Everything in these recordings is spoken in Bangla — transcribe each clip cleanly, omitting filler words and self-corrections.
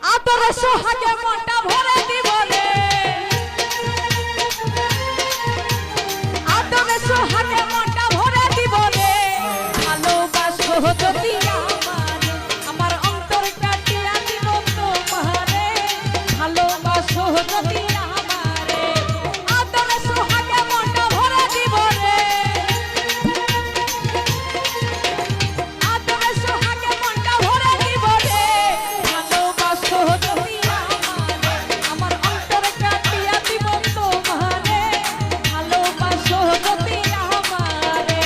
আদর সোহাগে মনটা ভরে দিব রে, আদর সোহাগে মনটা ভরে দিব রে। ভালোবাসো যদি আমার অন্তর কাটিয়া দিব তোমারে, ভালোবাসো যদি আমারে, আদর সোহাগে মনটা ভরে দিব রে, আদর সোহাগে মনটা ভরে দিব রে। ভালোবাসো যদি আমারে, আমার অন্তর কাটিয়া দিব তোমারে, ভালোবাসো যদি আমারে।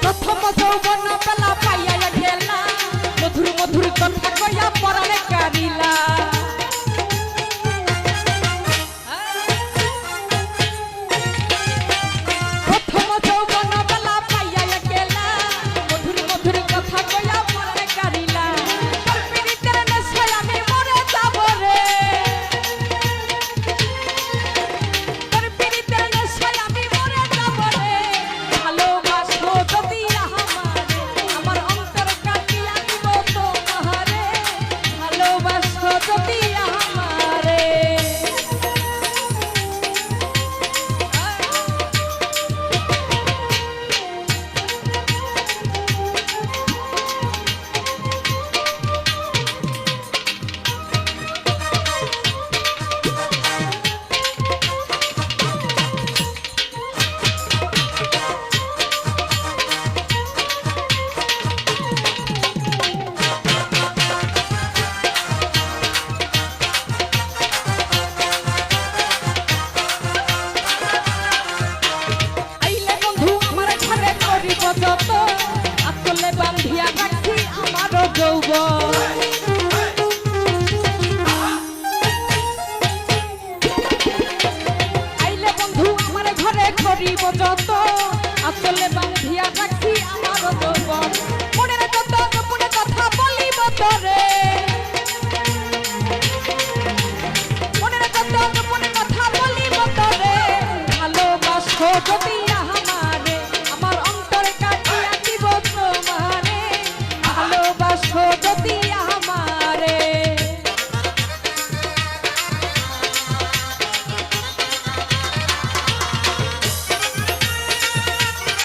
প্রথম যৌবন বেলা পাইয়া গেলা, মধুর মধুর কথা কইয়া পরাণে কারিলা। প্রথম যৌবন বেলা পাইয়া গেলা, মধুর মধুর কথা কইয়া পরাণে কারিলা। তোর পীড়িতের নেশায় আমি মরে যাব রে, তোর পীড়িতের নেশায় আমি মরে যাব রে। ভালোবাসো যদি আমারে, আমার অন্তর কাটিয়া দিব তোমারে, ভালোবাসো যদি আমারে। আইলে বন্ধু আমার ঘরে করিব যত, আঁচলে বান্ধিয়া রাখি আমার যৌবন। আইলে বন্ধু আমার ঘরে করিব যত, আঁচলে বান্ধিয়া রাখি আমার যৌবন।